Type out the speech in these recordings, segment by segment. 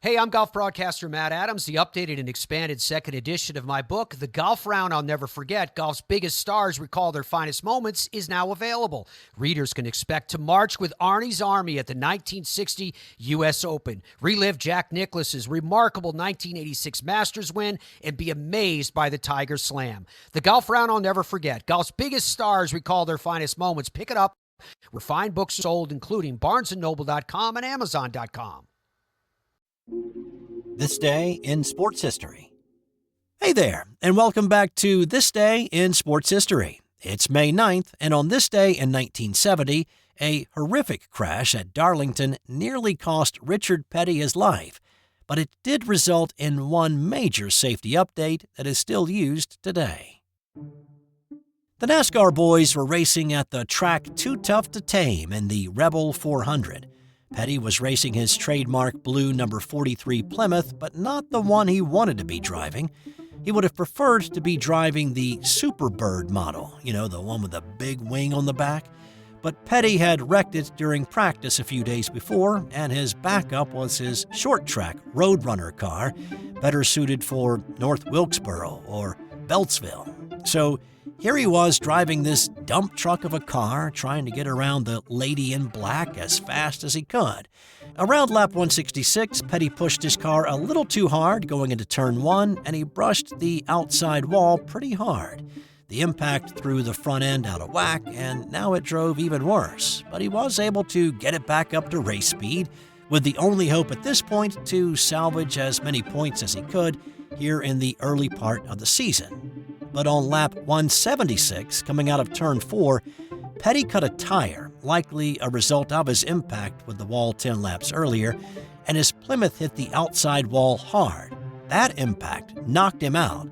Hey, I'm golf broadcaster Matt Adams. The updated and expanded second edition of my book, The Golf Round I'll Never Forget, Golf's Biggest Stars Recall Their Finest Moments, is now available. Readers can expect to march with Arnie's Army at the 1960 U.S. Open, relive Jack Nicklaus's remarkable 1986 Masters win, and be amazed by the Tiger Slam. The Golf Round I'll Never Forget, Golf's Biggest Stars Recall Their Finest Moments. Pick it up where fine books are sold, including BarnesandNoble.com and Amazon.com. This Day in Sports History. Hey there, and welcome back to This Day in Sports History. It's May 9th, and on this day in 1970, a horrific crash at Darlington nearly cost Richard Petty his life, but it did result in one major safety update that is still used today. The NASCAR boys were racing at the track Too Tough to Tame in the Rebel 400. Petty was racing his trademark blue number 43 Plymouth, but not the one he wanted to be driving. He would have preferred to be driving the Superbird model, the one with the big wing on the back. But Petty had wrecked it during practice a few days before, and his backup was his short-track Roadrunner car, better suited for North Wilkesboro or Beltsville. So here he was driving this dump truck of a car, trying to get around the lady in black as fast as he could. Around lap 166, Petty pushed his car a little too hard going into turn 1, and he brushed the outside wall pretty hard. The impact threw the front end out of whack, and now it drove even worse. But he was able to get it back up to race speed, with the only hope at this point to salvage as many points as he could here in the early part of the season. But on lap 176, coming out of turn 4, Petty cut a tire, likely a result of his impact with the wall 10 laps earlier, and his Plymouth hit the outside wall hard. That impact knocked him out,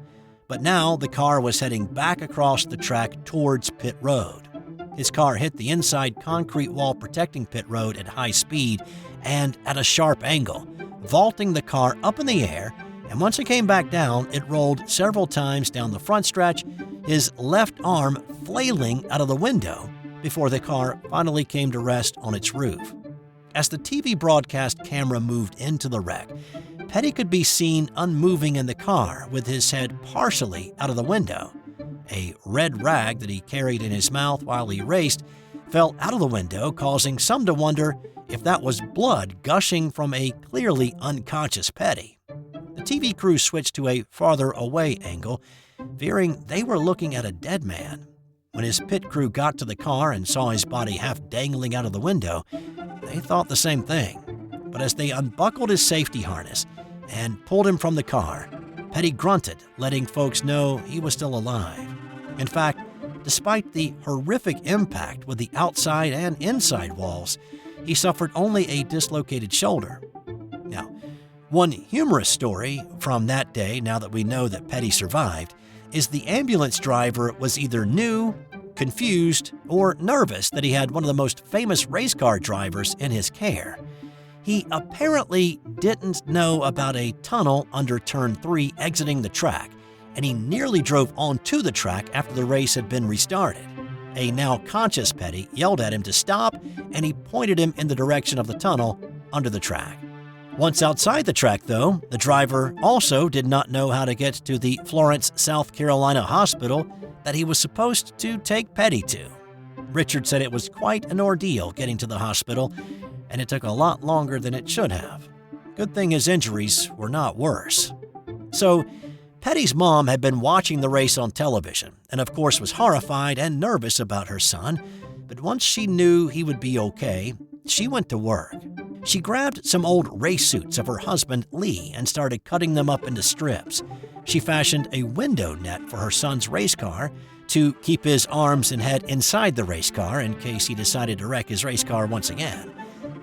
but now the car was heading back across the track towards pit road. His car hit the inside concrete wall protecting pit road at high speed and at a sharp angle, vaulting the car up in the air, and once it came back down, it rolled several times down the front stretch, his left arm flailing out of the window before the car finally came to rest on its roof. As the TV broadcast camera moved into the wreck, Petty could be seen unmoving in the car with his head partially out of the window. A red rag that he carried in his mouth while he raced fell out of the window, causing some to wonder if that was blood gushing from a clearly unconscious Petty. The TV crew switched to a farther away angle, fearing they were looking at a dead man. When his pit crew got to the car and saw his body half dangling out of the window, they thought the same thing. But as they unbuckled his safety harness and pulled him from the car, Petty grunted, letting folks know he was still alive. In fact, despite the horrific impact with the outside and inside walls, he suffered only a dislocated shoulder. Now, one humorous story from that day, now that we know that Petty survived, is the ambulance driver was either new, confused, or nervous that he had one of the most famous race car drivers in his care. He apparently didn't know about a tunnel under turn 3 exiting the track, and he nearly drove onto the track after the race had been restarted. A now conscious Petty yelled at him to stop, and he pointed him in the direction of the tunnel under the track. Once outside the track, though, the driver also did not know how to get to the Florence, South Carolina hospital that he was supposed to take Petty to. Richard said it was quite an ordeal getting to the hospital, and it took a lot longer than it should have. Good thing his injuries were not worse. So, Petty's mom had been watching the race on television, and of course was horrified and nervous about her son, but once she knew he would be okay, she went to work. She grabbed some old race suits of her husband, Lee, and started cutting them up into strips. She fashioned a window net for her son's race car to keep his arms and head inside the race car in case he decided to wreck his race car once again.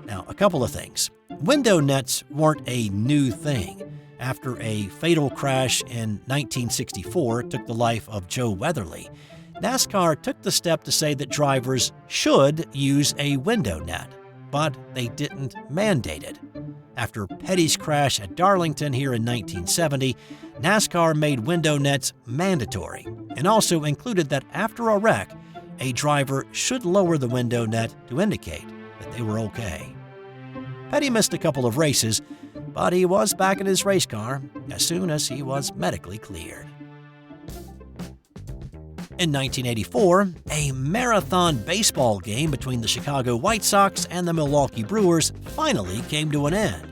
Now, a couple of things. Window nets weren't a new thing. After a fatal crash in 1964 took the life of Joe Weatherly, NASCAR took the step to say that drivers should use a window net, but they didn't mandate it. After Petty's crash at Darlington here in 1970, NASCAR made window nets mandatory and also included that after a wreck, a driver should lower the window net to indicate that they were okay. Petty missed a couple of races, but he was back in his race car as soon as he was medically cleared. In 1984, a marathon baseball game between the Chicago White Sox and the Milwaukee Brewers finally came to an end.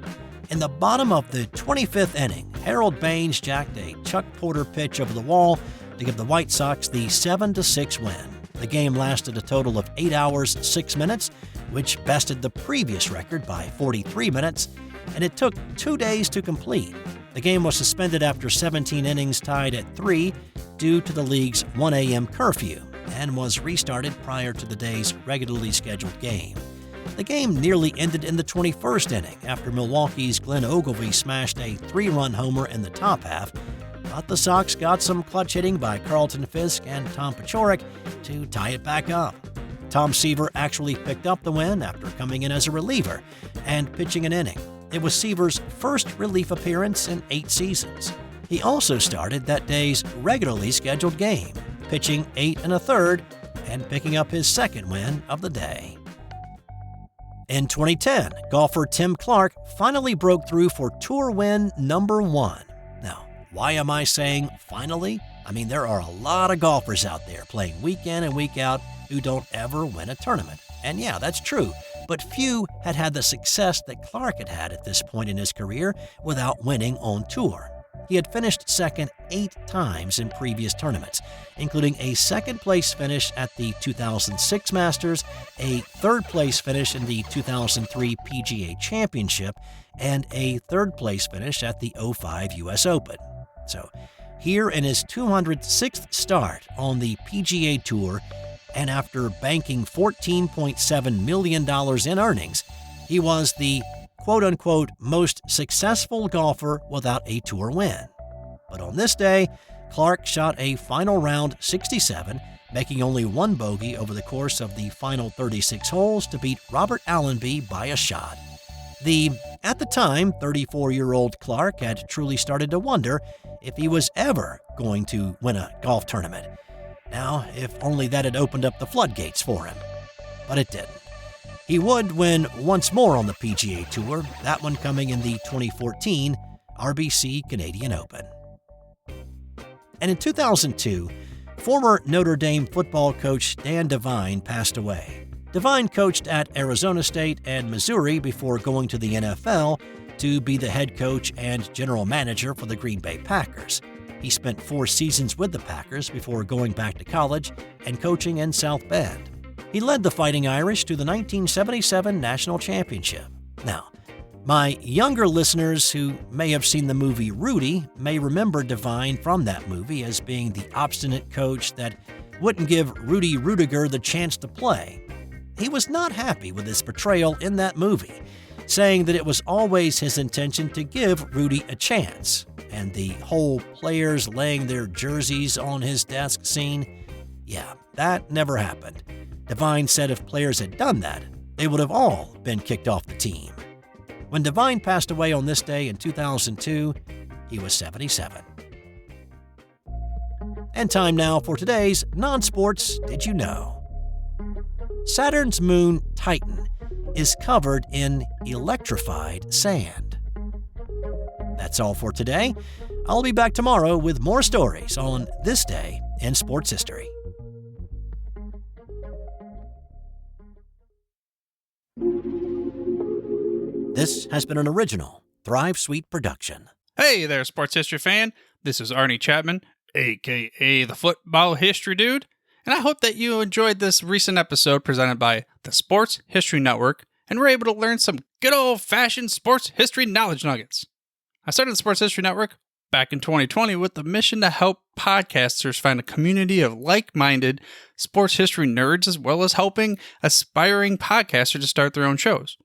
In the bottom of the 25th inning, Harold Baines jacked a Chuck Porter pitch over the wall to give the White Sox the 7-6 win. The game lasted a total of 8 hours, 6 minutes, which bested the previous record by 43 minutes, and it took 2 days to complete. The game was suspended after 17 innings tied at 3 due to the league's 1 a.m. curfew and was restarted prior to the day's regularly scheduled game. The game nearly ended in the 21st inning after Milwaukee's Glenn Ogilvie smashed a 3-run homer in the top half, but the Sox got some clutch hitting by Carlton Fisk and Tom Paciorek to tie it back up. Tom Seaver actually picked up the win after coming in as a reliever and pitching an inning. It was Seaver's first relief appearance in 8 seasons. He also started that day's regularly scheduled game, pitching 8 1/3 and picking up his second win of the day. In 2010, golfer Tim Clarke finally broke through for Tour win number 1. Now, why am I saying finally? I mean, there are a lot of golfers out there playing week in and week out who don't ever win a tournament. And yeah, that's true, but few had the success that Clarke had had at this point in his career without winning on tour. He had finished second 8 times in previous tournaments, including a second-place finish at the 2006 Masters, a third-place finish in the 2003 PGA Championship, and a third-place finish at the 2005 U.S. Open. So, here in his 206th start on the PGA Tour, and after banking $14.7 million in earnings, he was the quote-unquote most successful golfer without a tour win. But on this day, Clarke shot a final round 67, making only 1 bogey over the course of the final 36 holes to beat Robert Allenby by a shot. The, at the time, 34-year-old Clarke had truly started to wonder if he was ever going to win a golf tournament. Now, if only that had opened up the floodgates for him. But it didn't. He would win once more on the PGA Tour, that one coming in the 2014 RBC Canadian Open. And in 2002, former Notre Dame football coach Dan Devine passed away. Devine coached at Arizona State and Missouri before going to the NFL to be the head coach and general manager for the Green Bay Packers. He spent 4 seasons with the Packers before going back to college and coaching in South Bend. He led the Fighting Irish to the 1977 National Championship. Now, my younger listeners who may have seen the movie Rudy may remember Devine from that movie as being the obstinate coach that wouldn't give Rudy Rudiger the chance to play. He was not happy with his portrayal in that movie, saying that it was always his intention to give Rudy a chance. And the whole players laying their jerseys on his desk scene, yeah, that never happened. Devine said if players had done that, they would have all been kicked off the team. When Devine passed away on this day in 2002, he was 77. And time now for today's non-sports Did You Know? Saturn's moon Titan is covered in electrified sand. That's all for today. I'll be back tomorrow with more stories on This Day in Sports History. This has been an original Thrive Suite production. Hey there, sports history fan. This is Arnie Chapman, a.k.a. the Football History Dude, and I hope that you enjoyed this recent episode presented by the Sports History Network and were able to learn some good old-fashioned sports history knowledge nuggets. I started the Sports History Network back in 2020 with the mission to help podcasters find a community of like-minded sports history nerds, as well as helping aspiring podcasters to start their own shows.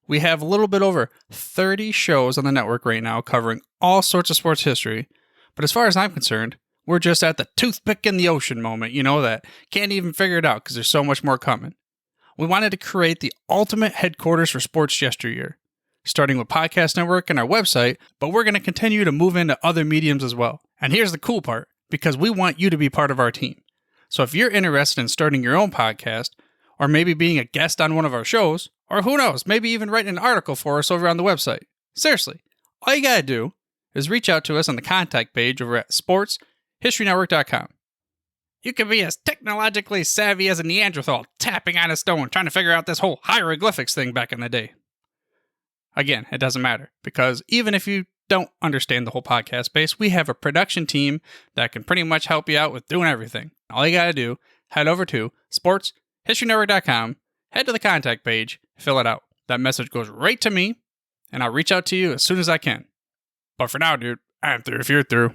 We have a little bit over 30 shows on the network right now covering all sorts of sports history, but as far as I'm concerned, we're just at the toothpick in the ocean moment, that can't even figure it out because there's so much more coming. We wanted to create the ultimate headquarters for sports yesteryear, starting with Podcast Network and our website, but we're going to continue to move into other mediums as well. And here's the cool part, because we want you to be part of our team. So if you're interested in starting your own podcast, or maybe being a guest on one of our shows, or who knows, maybe even writing an article for us over on the website. Seriously, all you gotta do is reach out to us on the contact page over at sportshistorynetwork.com. You can be as technologically savvy as a Neanderthal tapping on a stone trying to figure out this whole hieroglyphics thing back in the day. Again, it doesn't matter, because even if you don't understand the whole podcast space, we have a production team that can pretty much help you out with doing everything. All you gotta do, head over to sportshistorynetwork.com, head to the contact page, fill it out. That message goes right to me, and I'll reach out to you as soon as I can. But for now, dude, I'm through if you're through.